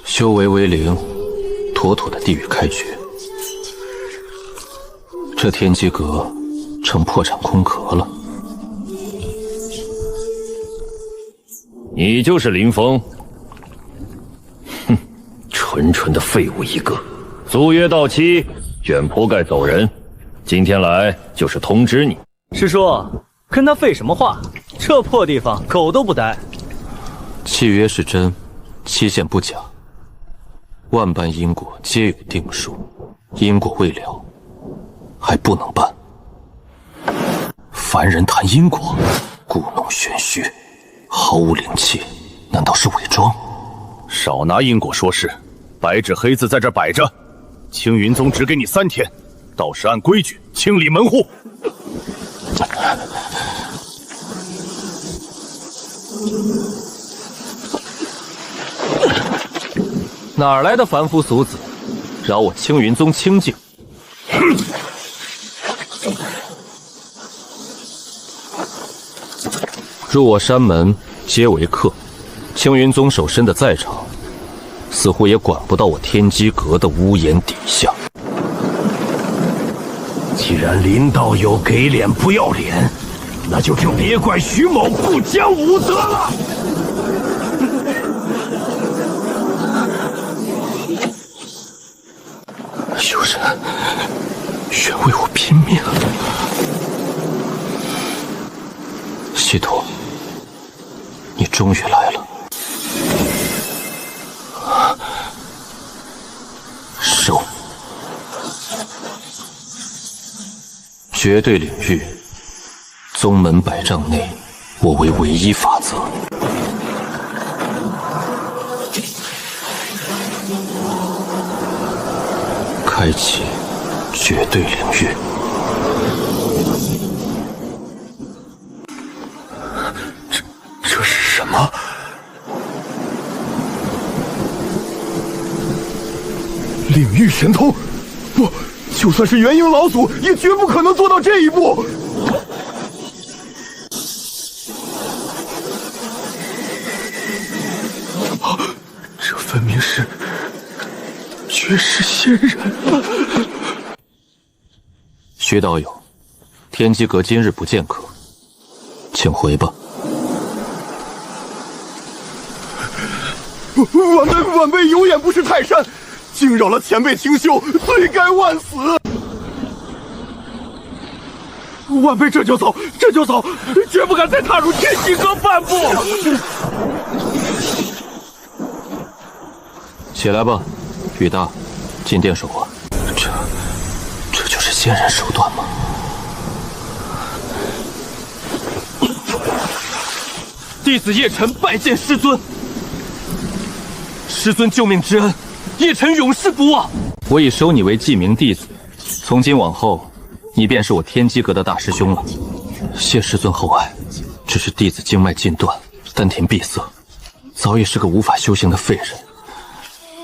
修为为零，妥妥的地狱开局。这天机阁成破产空壳了。你就是林峰？哼，纯纯的废物一个。租约到期，卷铺盖走人。今天来就是通知你。师叔，跟他废什么话？这破地方狗都不待。契约是真，期限不假。万般因果皆有定数，因果未了，还不能办。凡人谈因果，故弄玄虚，毫无灵气，难道是伪装？少拿因果说事，白纸黑字在这摆着。青云宗只给你3天，到时按规矩清理门户。哪来的凡夫俗子，扰我青云宗清静？入我山门皆为客，青云宗守身的在场，似乎也管不到我天机阁的屋檐底下。既然林道友给脸不要脸，那就别怪徐某不讲武德了。有人愿为我拼命。系统，你终于来了。收。绝对领域，宗门100丈内，我为唯一法则。开启绝对领域。这是什么？领域神通？不，就算是元婴老祖，也绝不可能做到这一步。这分明是绝世仙人啊！徐道友，天机阁今日不见客，请回吧。晚辈有眼不识泰山，惊扰了前辈清修，罪该万死。晚辈这就走，绝不敢再踏入天机阁半步。起来吧，雨大，进殿守候。这就是仙人手段吗？弟子叶晨拜见师尊。师尊救命之恩，叶晨永世不忘。我已收你为记名弟子，从今往后，你便是我天机阁的大师兄了。谢师尊厚爱，只是弟子经脉尽断，丹田闭塞，早已是个无法修行的废人，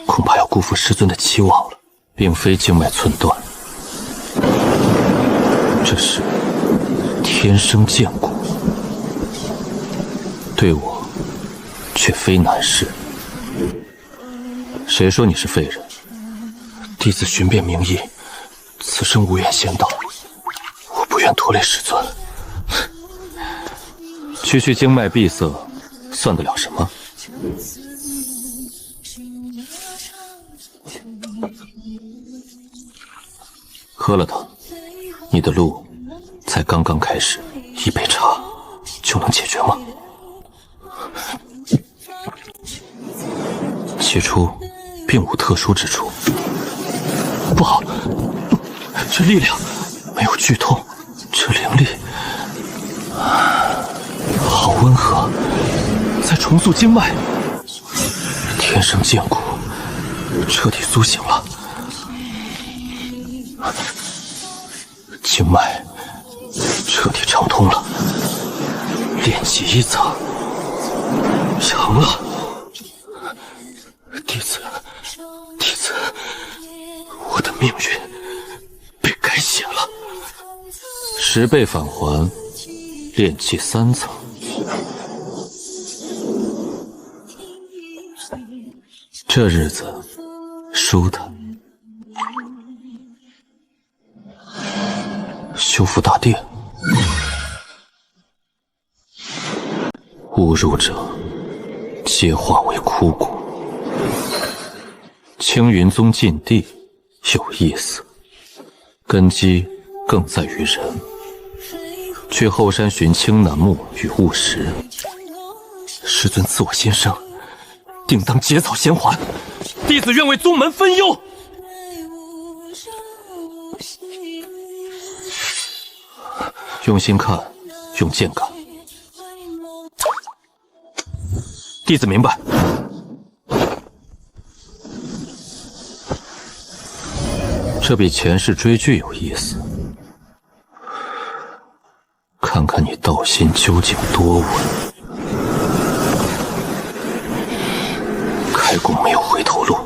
恐怕要辜负师尊的期望了。并非经脉寸断，这是天生剑骨，对我却非难事。谁说你是废人？弟子寻遍名医，此生无缘仙道，我不愿拖累师尊。区经脉闭塞，算得了什么？喝了它，你的路才刚刚开始。一杯茶就能解决吗？起初并无特殊之处。不好，这力量没有剧痛，这灵力好温和，在重塑经脉。天生剑骨彻底苏醒了，经脉彻底畅通了，炼气1层成了。弟子，我的命运被改写了。10倍返还，炼气3层。这日子舒坦。修复大殿，误入者皆化为枯骨。青云宗禁地有意思，根基更在于人。去后山寻青楠木与雾石，师尊赐我新生，定当结草衔环。弟子愿为宗门分忧。用心看，用剑感。弟子明白。这比前世追剧有意思。看看你道心究竟多稳。开弓没有回头路。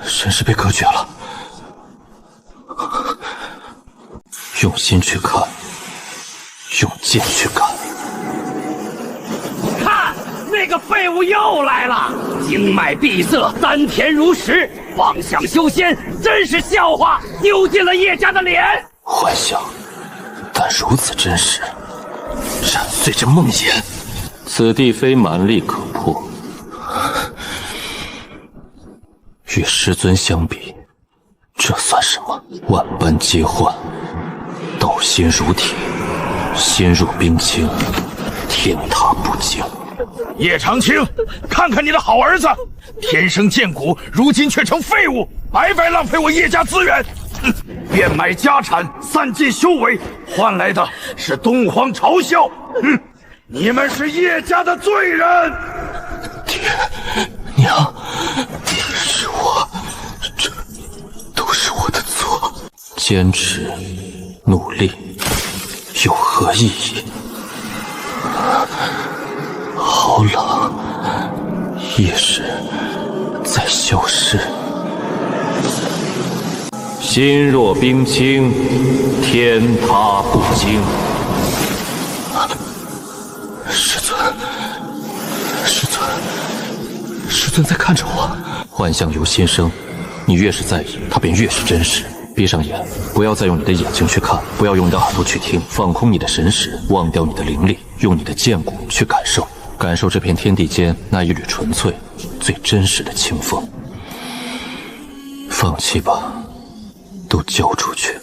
神识被隔绝了。用心去看，用剑去赶。看，那个废物又来了！经脉闭塞，丹田如石，妄想修仙，真是笑话！丢尽了叶家的脸。幻想，但如此真实，斩碎这梦魇。此地非蛮力可破。与师尊相比，这算什么？万般皆幻，道心如铁，心若冰清，天塌不惊。叶长青，看看你的好儿子，天生剑骨，如今却成废物，白白浪费我叶家资源。哼，变卖家产，散尽修为，换来的是东皇嘲笑。哼，你们是叶家的罪人。爹娘，是我，这都是我的错。坚持努力有何意义？好冷，意识在消失。心若冰清，天塌不惊。师尊，师尊，师尊在看着我。幻象由心生，你越是在意，它便越是真实。闭上眼，不要再用你的眼睛去看，不要用你的耳朵去听，放空你的神识，忘掉你的灵力，用你的剑骨去感受，感受这片天地间那一缕纯粹、最真实的清风。放弃吧，都交出去。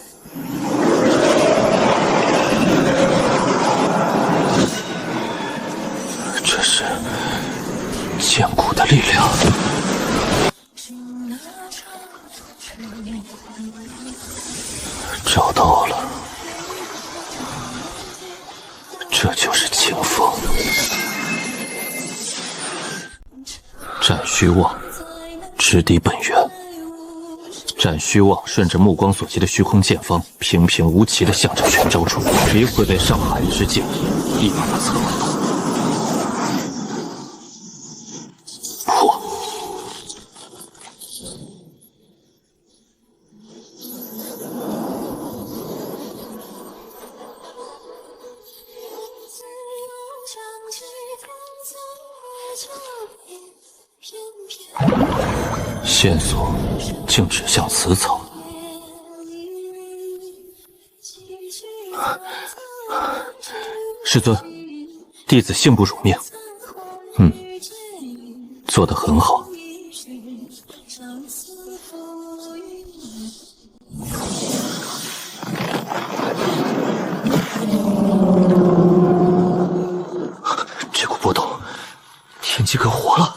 这是剑骨的力量。找到了，这就是清风。斩虚妄，直抵本源。斩虚妄顺着目光所及的虚空剑方，平平无奇地向着全招出，谁会被上海之剑意，一把它策动。破！线索竟指向此草。师尊，弟子幸不辱命。做得很好。这股波动，天机阁活了。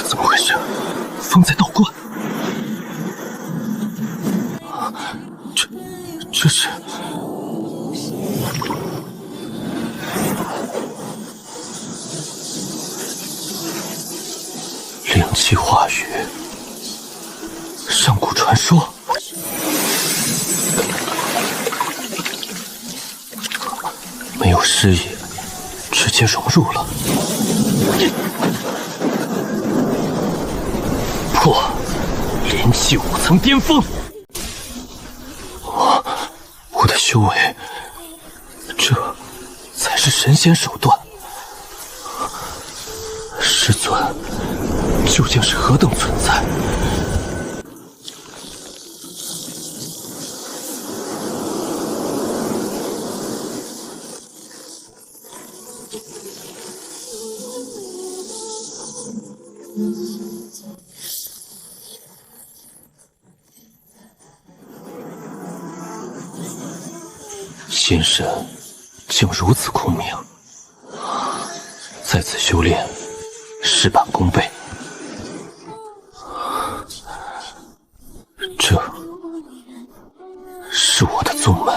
怎么回事？风在倒灌。这是灵气化语，上古传说。没有诗意，直接融入了。破，灵气5层巅峰。我的修为，这才是神仙手段。师尊究竟是何等存在？心神竟如此空明，在此修炼，事半功倍。这是我的宗门。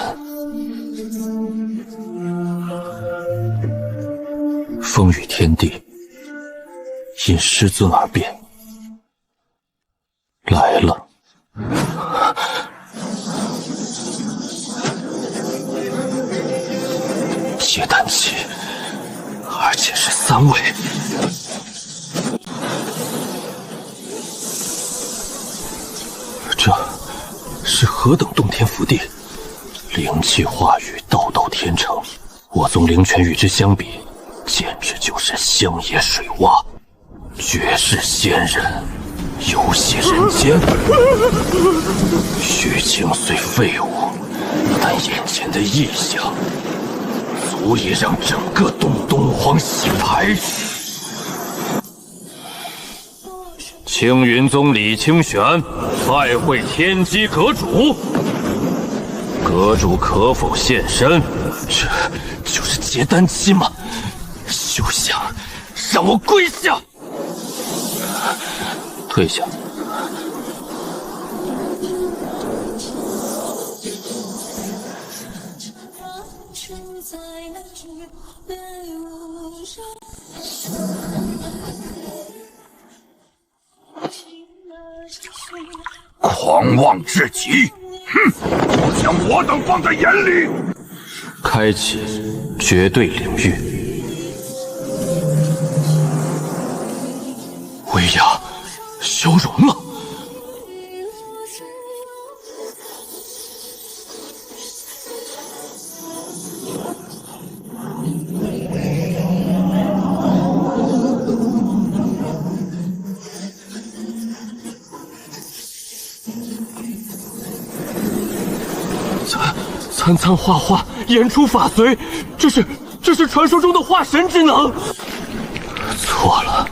风雨天地，因师尊而变。来了。结丹期，而且是3位。这是何等洞天福地，灵气化育，道道天成。我宗灵泉与之相比，简直就是乡野水洼，绝世仙人，游戏人间。虚情虽废物，但眼前的异象足以让整个东荒洗牌。青云宗李清玄拜会天机阁主，阁主可否现身？这就是结丹期吗？休想让我跪下！退下。狂妄至极，哼！不将我等放在眼里。开启绝对领域，威压消融了。参参画画，演出法随，这是传说中的化神之能。错了，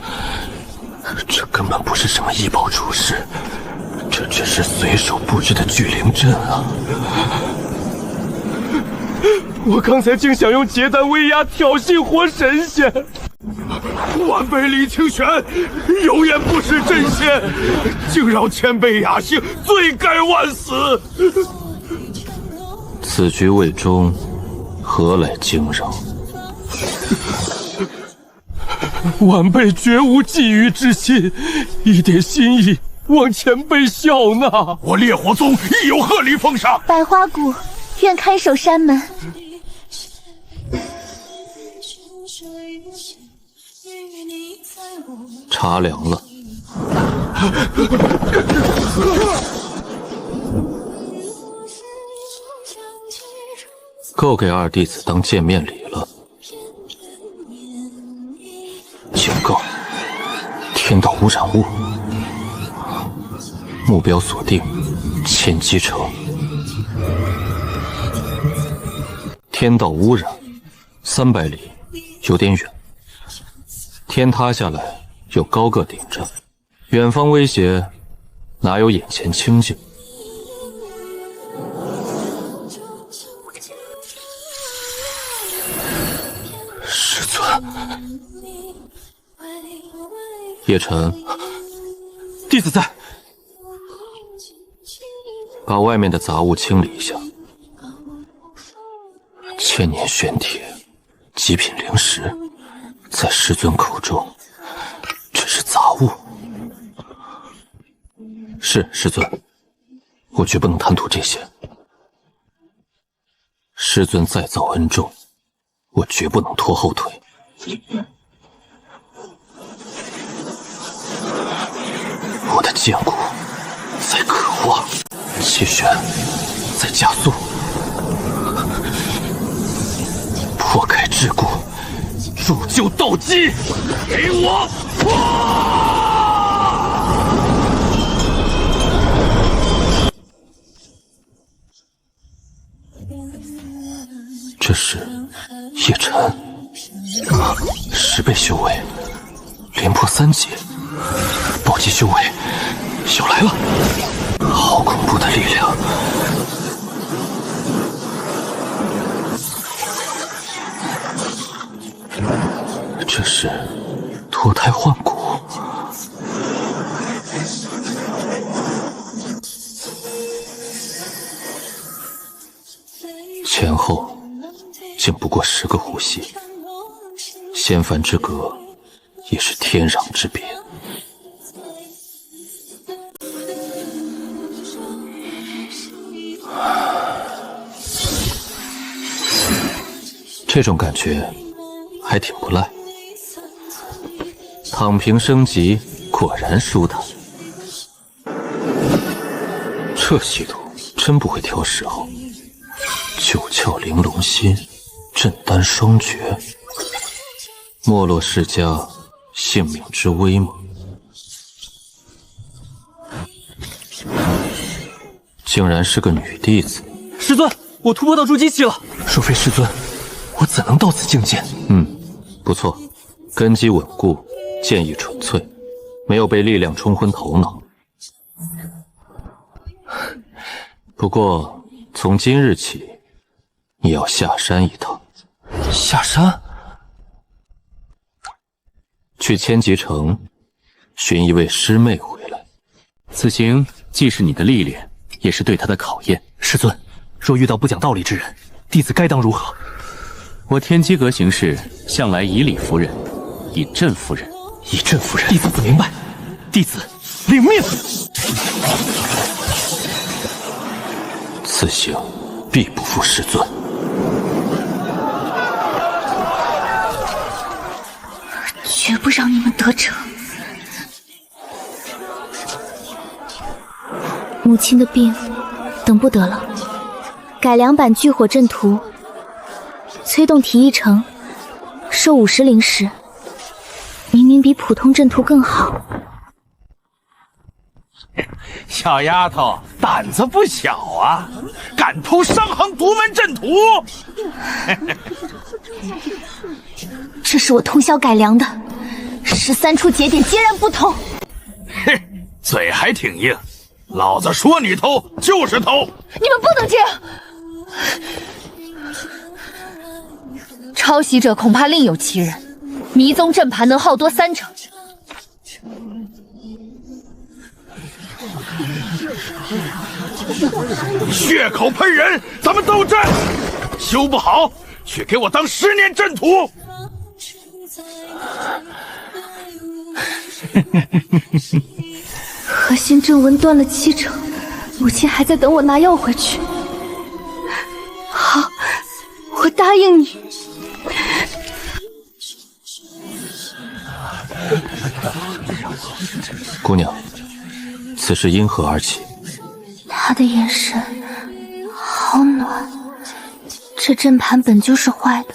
这根本不是什么异宝出世，这只是随手布置的聚灵阵啊！我刚才竟想用结丹威压挑衅活神仙。晚辈李清玄有眼不识真仙，竟扰前辈雅兴，罪该万死。此局未终，何来惊扰？晚辈绝无觊觎之心，一点心意，望前辈笑纳。我烈火宗亦有贺礼奉上。百花谷愿看守山门。茶凉了。够给二弟子当见面礼了。警告：天道污染物，目标锁定千机城。天道污染300里，有点远。天塌下来有高个顶着，远方威胁哪有眼前清静？师尊，叶晨，弟子在。把外面的杂物清理一下。千年玄铁，极品灵石，在师尊口中只是杂物。是师尊，我绝不能贪图这些。师尊再造恩重，我绝不能拖后腿。我的剑骨在渴望，气旋在加速，破开桎梏，铸就斗机，给我破！这是叶晨，10倍修为，连破3级，暴击修为又来了，好恐怖的力量！这是脱胎换骨。前后竟不过10个呼吸，仙凡之隔也是天壤之别。这种感觉还挺不赖，躺平升级果然舒坦。这系统真不会挑时候。九窍玲珑心，震丹双绝，没落世家性命之威猛，竟然是个女弟子。师尊，我突破到筑基期了。若非师尊，我怎能到此境界？不错，根基稳固，剑意纯粹，没有被力量冲昏头脑。不过从今日起，你要下山一趟。下山？去千极城寻一位师妹回来。此行既是你的历练，也是对他的考验。师尊，若遇到不讲道理之人，弟子该当如何？我天机阁行事向来以理服人，以阵服人。以阵服人，弟子不明白。弟子领命。此行必不负师尊。绝不让你们得逞。母亲的病等不得了，改良版聚火阵图，催动提一成，授50灵石，明明比普通阵图更好。小丫头胆子不小啊，敢偷商行独门阵图！这是我通宵改良的，13处节点截然不同。嘿，嘴还挺硬，老子说你偷就是偷！你们不能这样！抄袭者恐怕另有其人，迷踪阵盘能耗多3成。血口喷人，咱们斗阵，修不好去给我当10年阵图。核心正文断了7成，母亲还在等我拿药回去。好，我答应你。姑娘，此事因何而起？他的眼神好暖，这阵盘本就是坏的。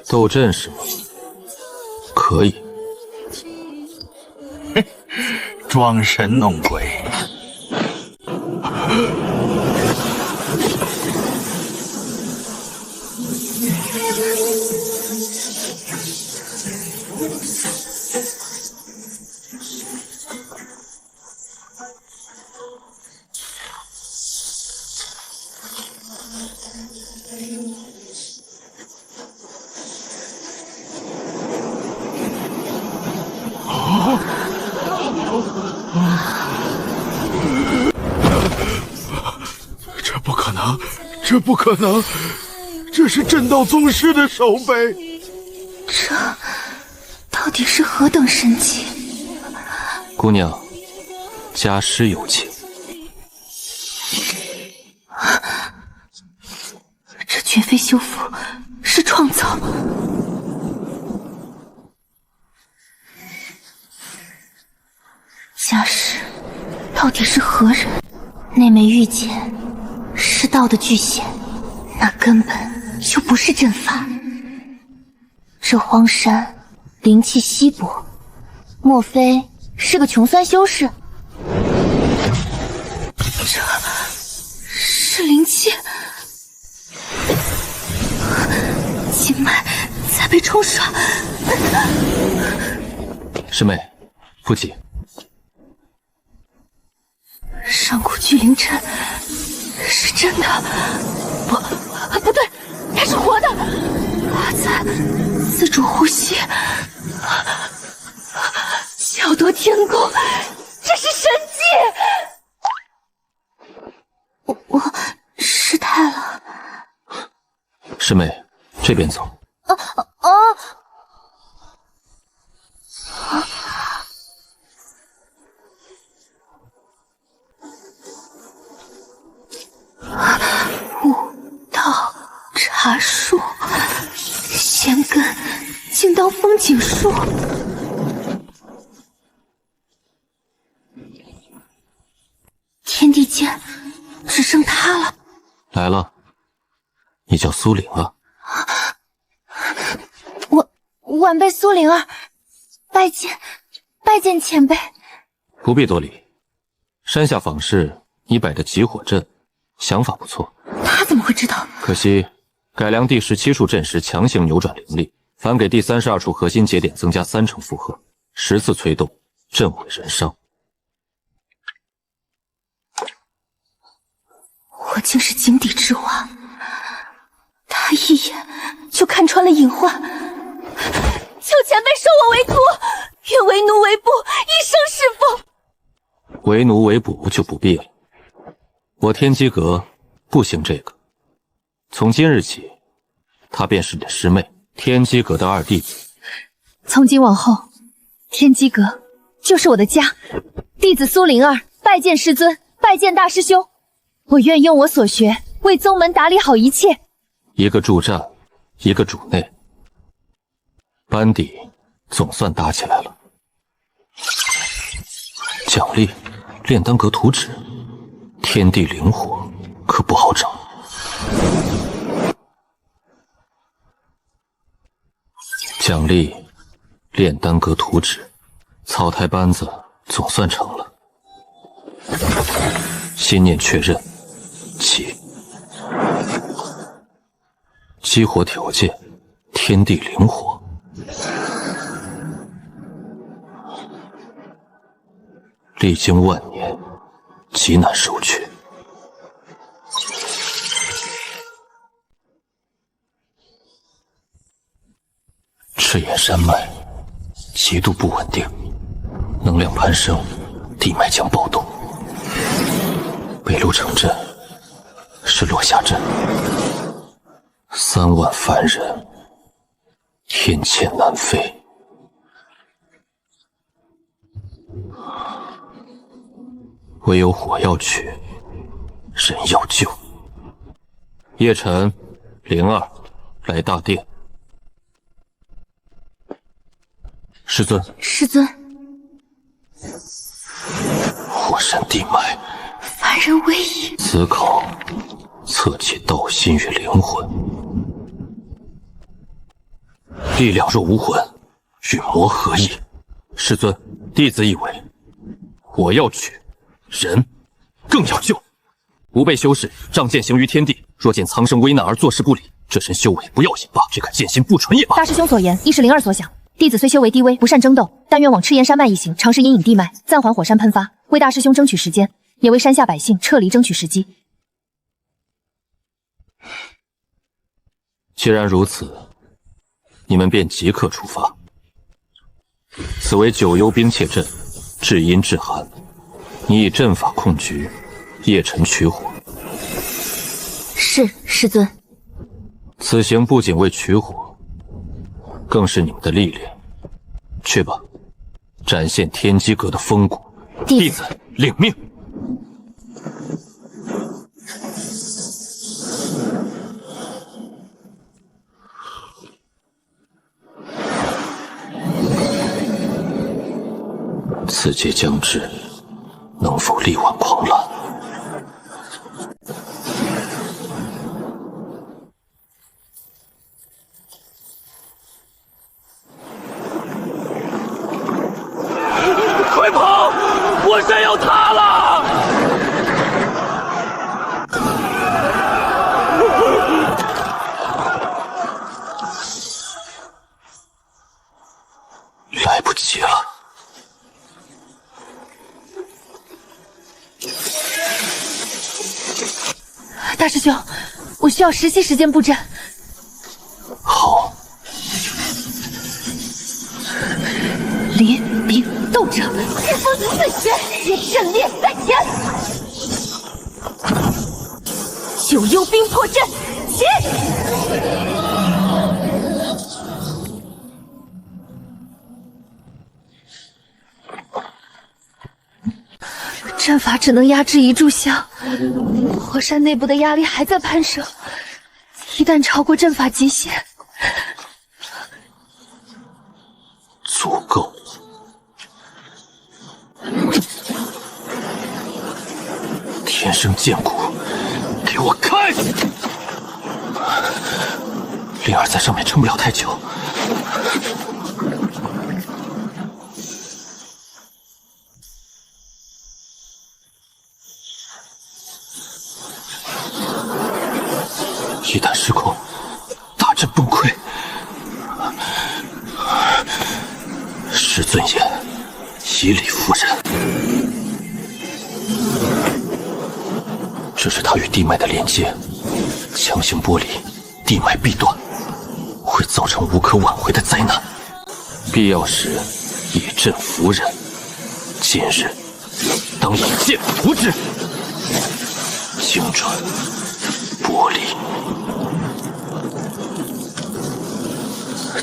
斗阵是吗？可以。装神弄鬼。这不可能，这是震道宗师的手碑。这到底是何等神奇？姑娘，家师有请。这绝非修复，是创造。家师到底是何人？那枚玉剑是道的巨险，那根本就不是阵法。这荒山灵气稀薄，莫非是个穷酸修士？这是灵气，经脉在被冲刷。师妹，不急。上古聚灵阵是真的，不对，它是活的，它在自主呼吸，巧夺天工，这是神迹！我失态了。师妹，这边走。悟道茶树，仙根竟当风景树。天地间只剩他了。来了，你叫苏灵儿。晚辈苏灵儿，拜见前辈。不必多礼。山下访视，你摆的集火阵，想法不错。他怎么会知道？可惜改良第17处阵时强行扭转灵力，反给第32处核心节点增加3成负荷，10次催动，阵毁人伤。我竟是井底之蛙，他一眼就看穿了隐患。求前辈收我为徒，愿为奴为仆，一生侍奉。为奴为仆就不必了，我天机阁不兴这个。从今日起，她便是你的师妹，天机阁的2弟子。从今往后，天机阁就是我的家。弟子苏灵儿拜见师尊，拜见大师兄。我愿用我所学，为宗门打理好一切。一个助战，一个主内，班底总算搭起来了。奖励炼丹阁图纸，天地灵火可不好找。奖励炼丹阁图纸，草台班子总算成了。心念确认，起。激活条件：天地灵火。历经万年，极难收取。赤焰山脉极度不稳定，能量攀升，地脉将暴动。北路城镇是落下阵，3万凡人，天堑难飞。唯有火要取，人要救。叶晨、灵儿来大殿。师尊，师尊，火山地脉，凡人威仪。此考测其道心与灵魂，力量若无魂，与魔合一。师尊，弟子以为，火要取，人更要救。吾辈修士仗剑行于天地，若见苍生危难而坐视不理，这身修为不要也罢，这个剑心不纯也罢。大师兄所言，亦是灵儿所想。弟子虽修为低微，不善争斗，但愿往赤焰山脉一行，尝试阴影地脉，暂缓火山喷发，为大师兄争取时间，也为山下百姓撤离争取时机。既然如此，你们便即刻出发。此为九幽冰切阵，至阴至寒，你以阵法控局，夜晨取火。是，师尊。此行不仅为取火，更是你们的历练。去吧，展现天机阁的风骨。弟子领命。此劫将至，能否力挽狂澜？快跑！火山要塌了！来不及了。大师兄，我需要10息时间布阵。好。临兵斗者，日风四旋，皆阵列在前。九幽兵破阵，起！阵法只能压制一炷香，火山内部的压力还在攀升，一旦超过阵法极限，足够。天生剑骨，给我开！灵儿在上面撑不了太久。一旦失控，大阵崩溃。师尊言，以理服人。这是他与地脉的连接，强行剥离，地脉必断，会造成无可挽回的灾难。必要时以阵服人，今日当以剑服之，精准剥离，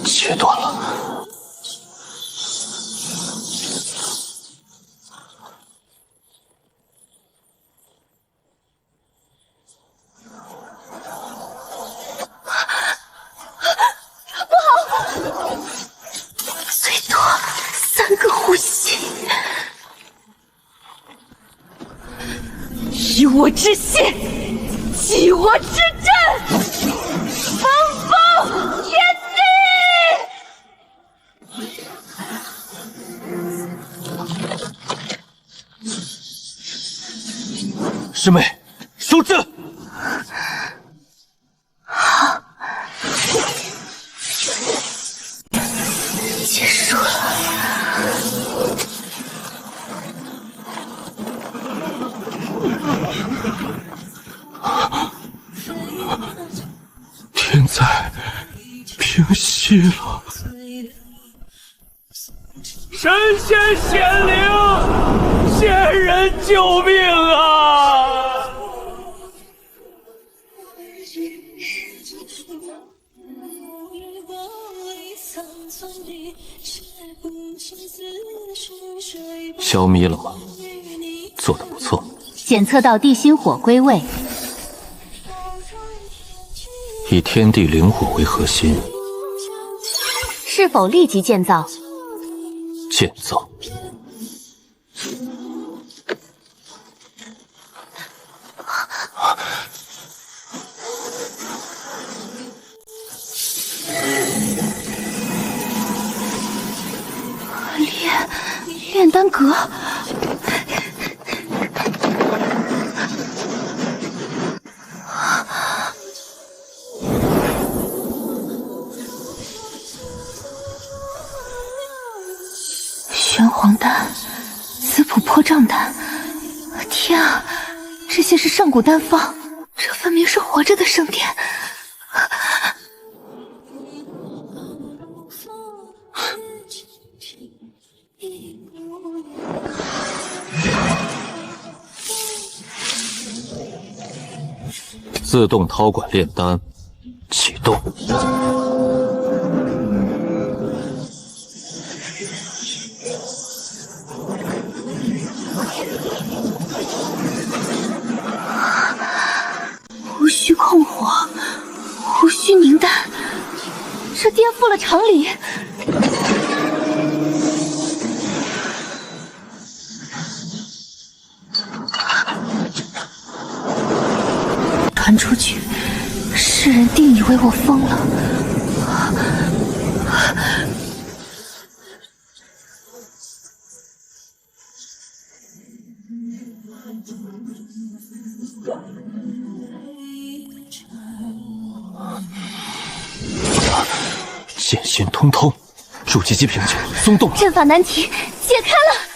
切断了。3个呼吸，以我之血，击我之阵，风暴天地！师妹，收阵！好，结束了。天灾平息了。神仙显灵，仙人救命啊！消弭了吗？做得不错。检测到地心火归位，以天地灵火为核心，是否立即建造？建造。炼丹阁。玄黄丹、紫朴破障丹，天啊，这些是上古丹方，这分明是活着的圣殿。自动掏管炼丹，启动。无需控火，无需凝丹，这颠覆了常理。传出去，世人定以为我疯了。剑心通通，筑基机瓶颈松动了。阵法难题解开了。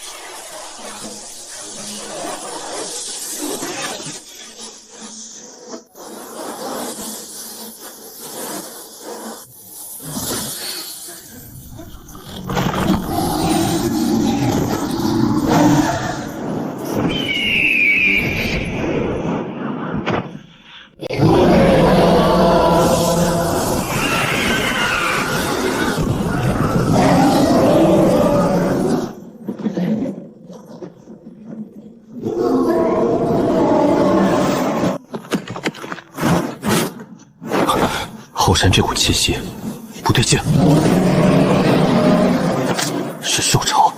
后山这股气息不对劲，是兽潮。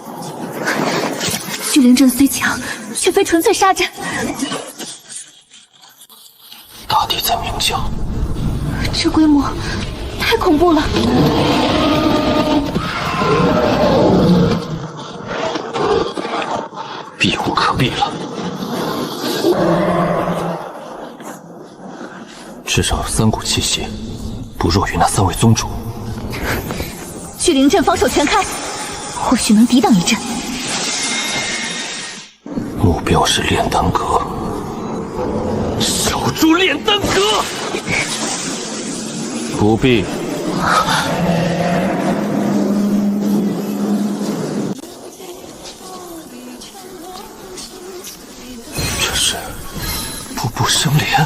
聚灵阵虽强，却非纯粹杀阵。大地在鸣叫，这规模太恐怖了。避无可避了。至少有3股气息，不弱于那3位宗主。聚灵阵防守全开，或许能抵挡一阵。目标是炼丹阁，守住炼丹阁。不必。这是步步生莲，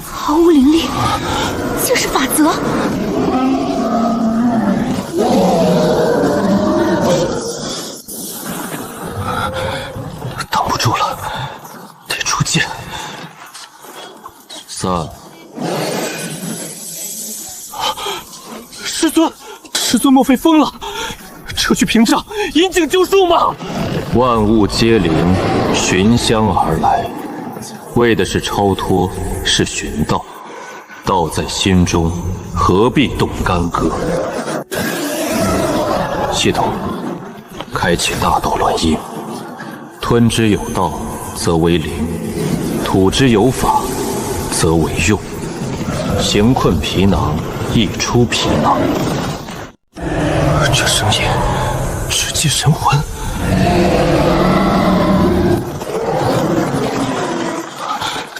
毫无灵力，竟是法则。挡不住了，得出剑。3，师尊莫非疯了？撤去屏障，引颈救树吗？万物皆灵，寻香而来，为的是超脱，是寻道。道在心中，何必动干戈？系统，开启大道乱音。吞之有道，则为灵；吐之有法，则为用。行困皮囊，溢出皮囊。这声音直击神魂。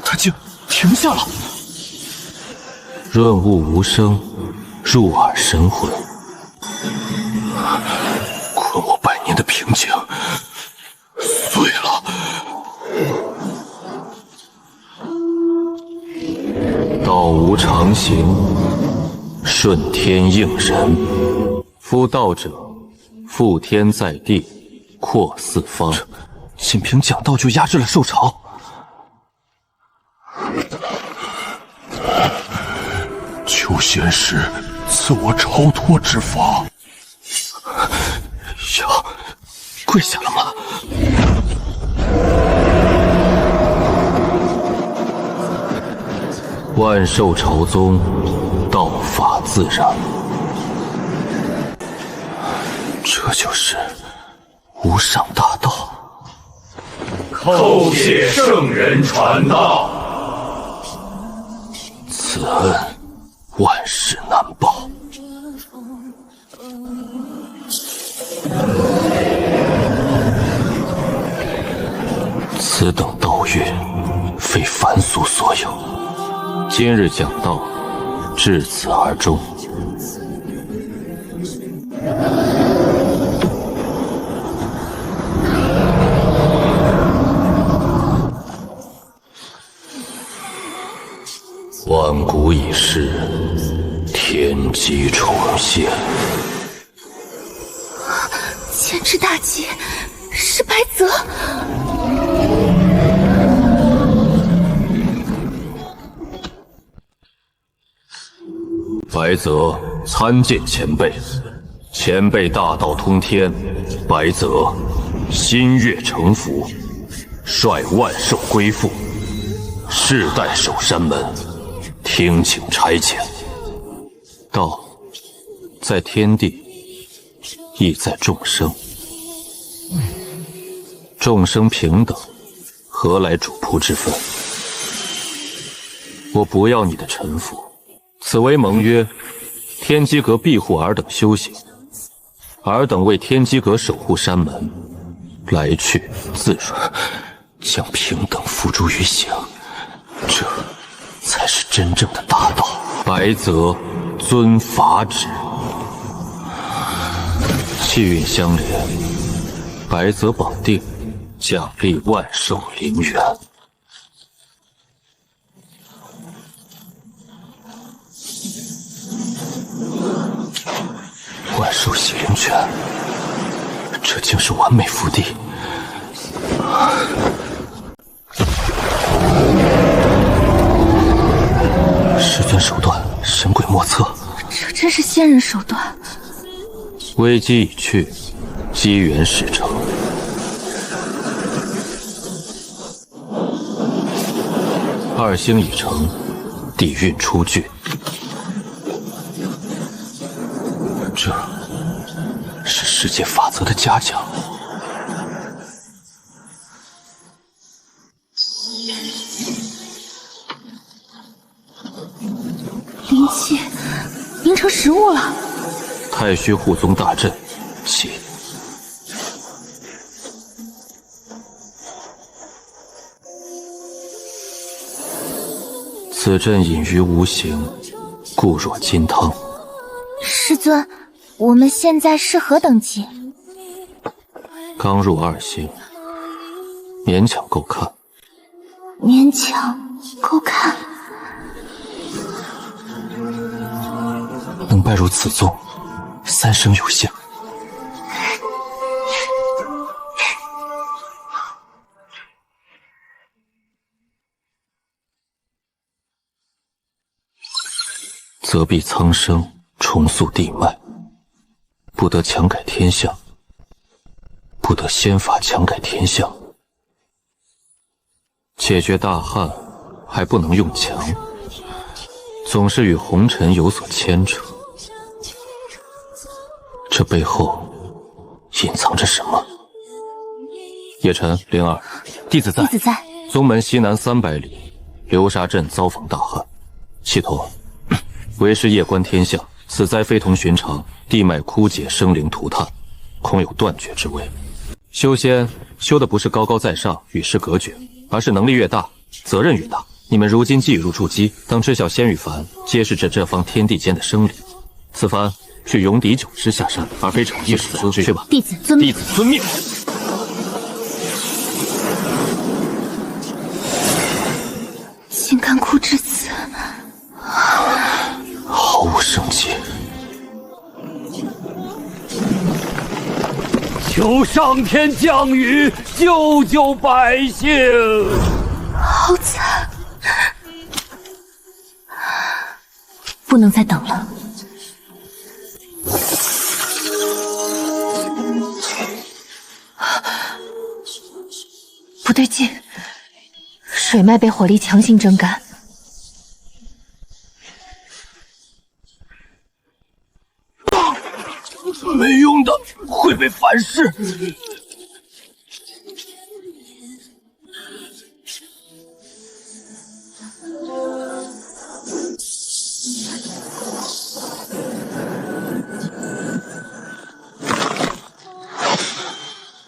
他竟停下了。润物无声，入耳神魂。困我100年的瓶颈碎了。道无常形，顺天应人。夫道者，覆天在地，扩四方。仅凭讲道就压制了兽潮。求仙师赐我超脱之法。要跪下了吗？万兽朝宗，道法自然。这就是无上大道。叩谢圣人传道。此恩万世难报。此等道运，非凡俗所有。今日讲道，至此而终。万古已逝，天机重现。前之大劫是白泽。白泽参见前辈，前辈大道通天，白泽心悦诚服，率万兽归附，世代守山门，听请差遣。道在天地，亦在众生。众生平等，何来主仆之分？我不要你的臣服，此为盟约。天机阁庇护尔等修行，尔等为天机阁守护山门，来去自如，将平等付诸于行，这才是真正的大道。白泽遵法旨，气运相连，白泽绑定，奖励万寿灵元。万寿喜灵泉，这竟是完美福地。师尊手段神鬼莫测，这真是仙人手段。危机已去，机缘始成。二星已成，底蕴出具。这是世界法则的嘉奖。灵气凝成实物了。太虚护宗大阵起。此阵隐于无形，故若金汤。师尊，我们现在是何等级？刚入二星，勉强够看。勉强够看。能拜入此宗，3生有幸。则必苍生，重塑地脉，不得强改天象，不得仙法强改天象。解决大旱还不能用强，总是与红尘有所牵扯。这背后隐藏着什么？叶晨、灵儿，弟子在。弟子在。宗门西南300里，流沙镇遭逢大旱，系统为师夜观天象，此灾非同寻常，地脉枯竭，生灵涂炭，恐有断绝之危。修仙修的不是高高在上与世隔绝，而是能力越大，责任越大。你们如今既已入筑基，当知晓仙与凡皆是这方天地间的生灵。此番去永砥九之下山，而非逞一时之去吧。弟子遵命。弟子遵命。金刚窟至此，毫无生机。求上天降雨，救救百姓！好惨，不能再等了。不对劲，水脉被火力强行蒸干。没用的，会被反噬。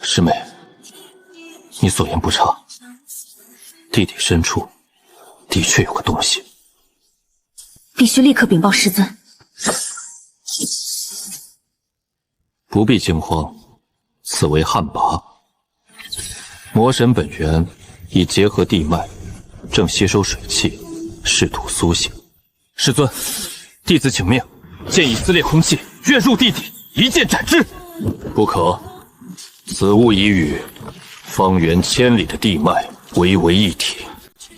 师妹，你所言不差，地底深处的确有个东西，必须立刻禀报师尊。不必惊慌，此为旱魃。魔神本源已结合地脉，正吸收水气，试图苏醒。师尊，弟子请命，剑意撕裂空气，跃入地底，一剑斩之。不可，此物已与方圆千里的地脉为一体。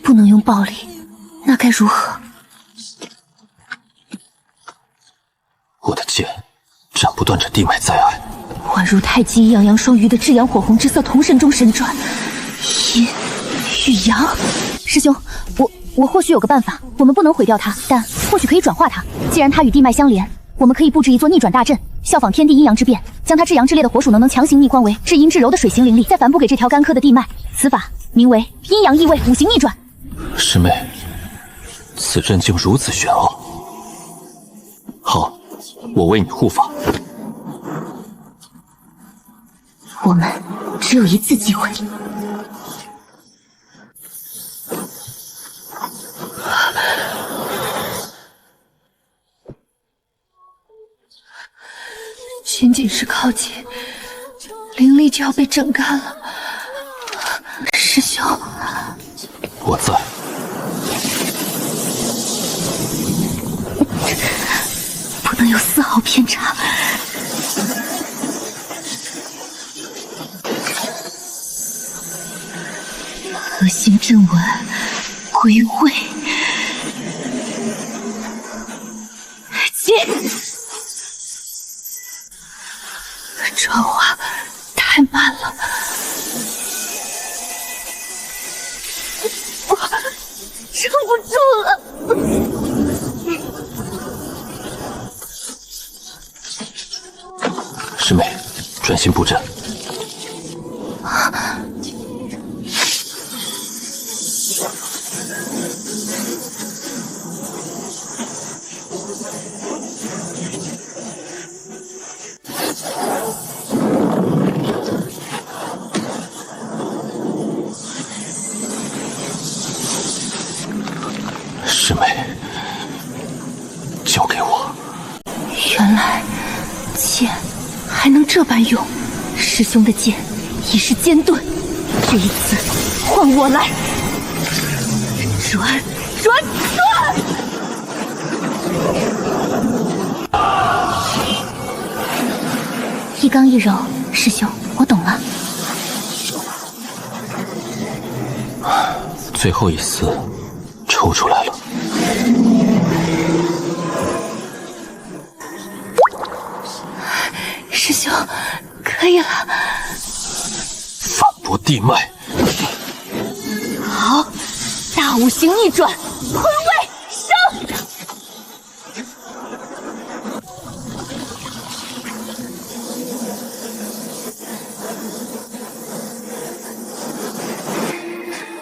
不能用暴力，那该如何？我的剑斩不断这地脉灾害，宛如太极一阳阳双鱼的至阳火红之色同神中神转，阴与阳。师兄，我或许有个办法，我们不能毁掉它，但或许可以转化它。既然它与地脉相连，我们可以布置一座逆转大阵，效仿天地阴阳之变，将它至阳至烈的火属能强行逆换为至阴至柔的水行灵力，再反哺给这条干涸的地脉。此法名为阴阳异位五行逆转。师妹，此阵竟如此玄奥。好，我为你护法。我们只有一次机会。仅仅是靠近，灵力就要被整干了。师兄，我在。不能有丝毫偏差。核心阵纹归位，接转化太慢了，我撑不住了。师妹，专心布阵。师妹，交给我。原来剑还能这般用，师兄的剑已是尖钝，这一次换我来，转！一刚一柔，师兄，我懂了。最后一丝抽出来了。师兄，可以了。反驳地脉。好，大五行逆转，坤位升。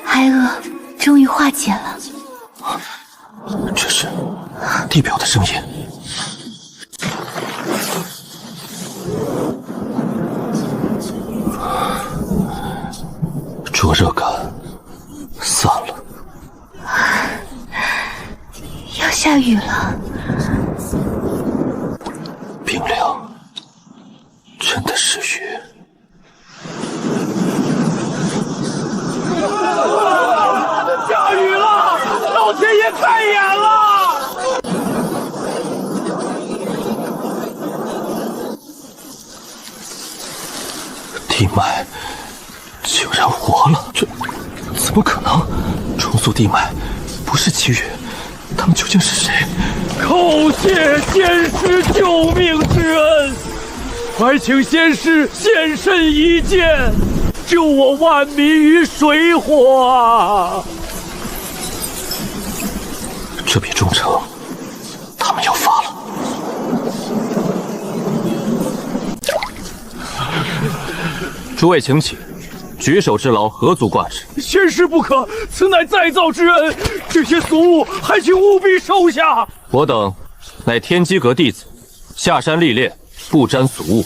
哀恶终于化解了。这是地表的声音。灼热感散了。要下雨了。冰凉，真的是雨。下雨了，老天爷开眼了！地脉竟然活了，这怎么可能？重塑地脉不是奇遇，他们究竟是谁？叩谢仙师救命之恩，还请仙师现身一见，救我万民于水火啊！这笔忠诚，他们要发了。诸位请起，举手之劳，何足挂齿。仙师不可，此乃再造之恩，这些俗物还请务必收下。我等乃天机阁弟子，下山历练，不沾俗物。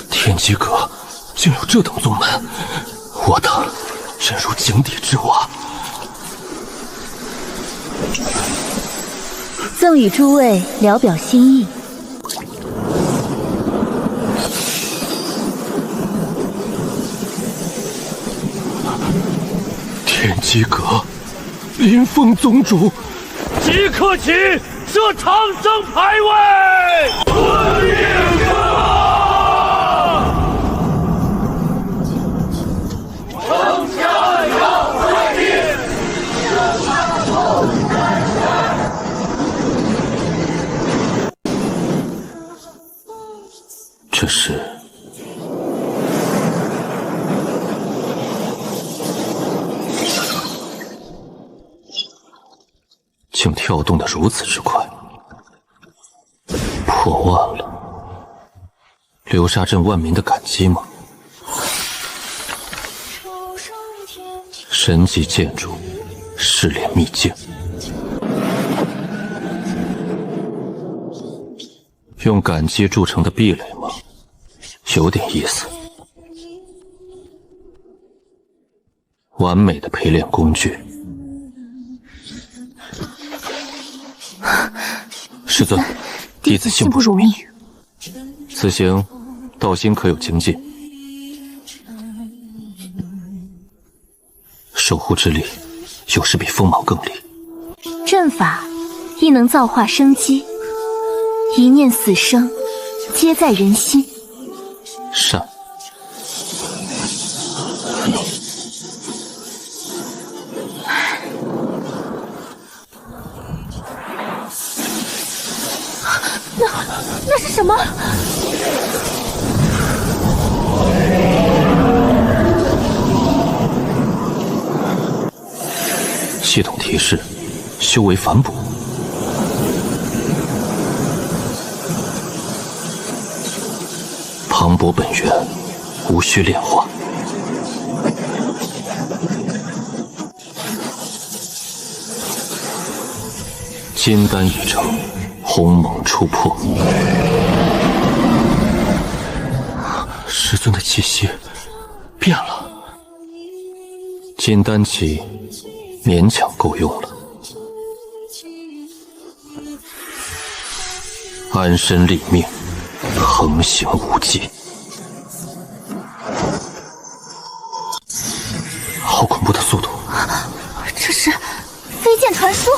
天机阁竟有这等宗门，我等真如井底之蛙。赠与诸位聊表心意。天机阁，林峰宗主，即刻起，设长生牌位。吞灭他！城墙要毁灭！这是竟跳动得如此之快，破万了。流沙镇万民的感激吗？神级建筑，试炼秘境，用感激铸成的壁垒吗？有点意思。完美的陪练工具。师尊，弟子幸不如命。此行道心可有精进？守护之力，有时比锋芒更利。阵法亦能造化生机，一念死生，皆在人心。善。那是什么？系统提示：修为反哺。磅礴本源，无需炼化。金丹已成，鸿蒙初破。师尊的气息变了，金丹期勉强够用了。安身立命，横行无忌。好恐怖的速度！这是飞剑传书。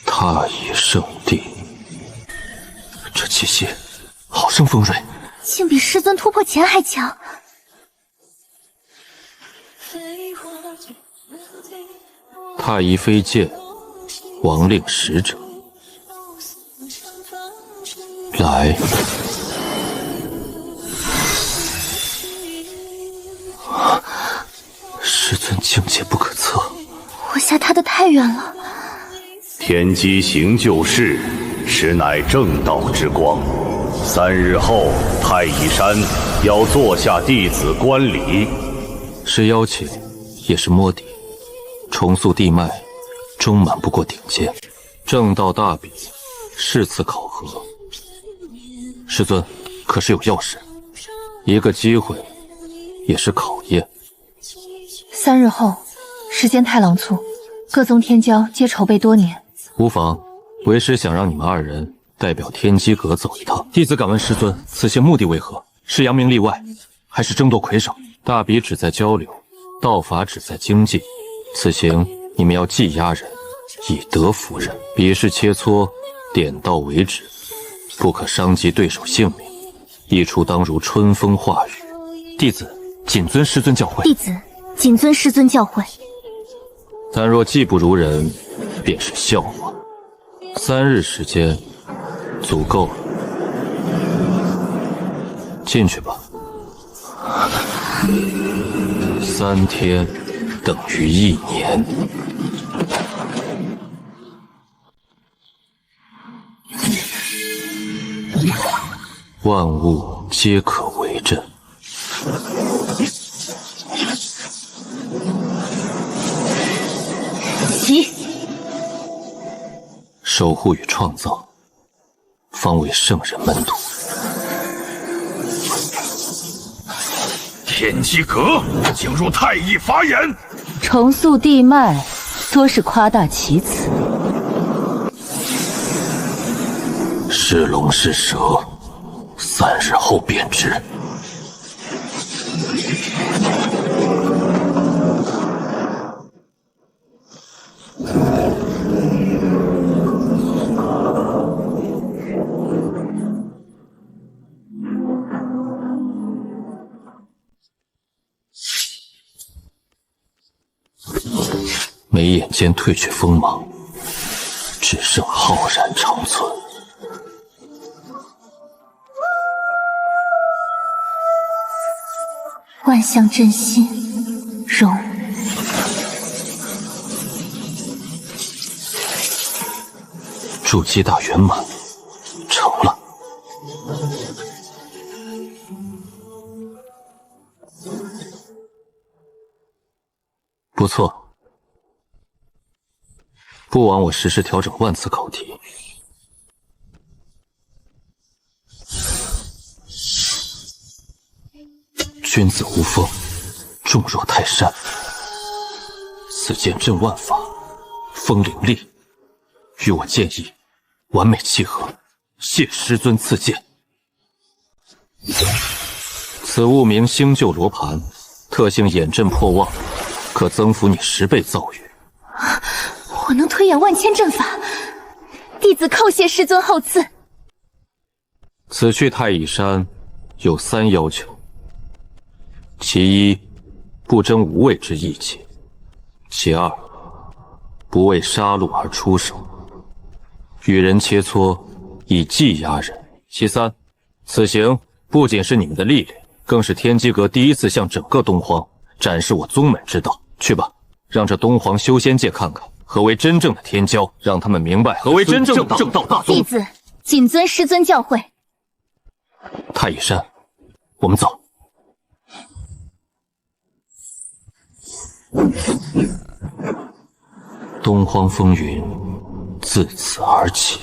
太乙圣地，这气息好生锋锐，竟比师尊突破前还强。太乙飞剑，王令使者，来。师尊境界不可测，我下他的太远了。天机行救世，实乃正道之光。3日后，太乙山要坐下弟子观礼。是邀请，也是摸底。重塑地脉，终瞒不过顶尖。正道大比，是次考核。师尊，可是有要事？一个机会，也是考验。 3日后，时间太仓促，各宗天骄皆筹备多年。无妨，为师想让你们2人代表天机阁走一趟。弟子敢问师尊，此行目的为何？是扬名立万，还是争夺魁首？大比只在交流，道法只在精进。此行你们要技压人，以德服人，比试切磋，点到为止，不可伤及对手性命。一出当如春风化雨。弟子谨遵师尊教诲。弟子谨遵师尊教诲。但若技不如人，便是笑话。3日时间，足够了。进去吧。3天等于1年。万物皆可为阵。 守护与创造，方为圣人门徒。天机阁竟入太乙法眼，重塑地脉，多是夸大其词。是龙是蛇，3日后便知。 眉眼间褪去锋芒，只剩浩然长存。万象振心，容。筑基大圆满，成了。不错，不枉我实时调整万次考题。君子无锋，重若泰山。此剑震万法，风凌厉，与我剑意完美契合。谢师尊赐剑。此物名星宿罗盘，特性眼震破妄，可增幅你10倍造诣。我能推演万千阵法，弟子叩谢师尊厚赐。此去太乙山有3要求。其一，不争无谓之义气；其二，不为杀戮而出手，与人切磋，以技压人；其三，此行不仅是你们的历练，更是天机阁第一次向整个东荒展示我宗门之道。去吧，让这东皇修仙界看看何为真正的天骄，让他们明白何为真正的正道大宗。弟子谨遵师尊教诲。太乙山，我们走。东荒风云自此而起。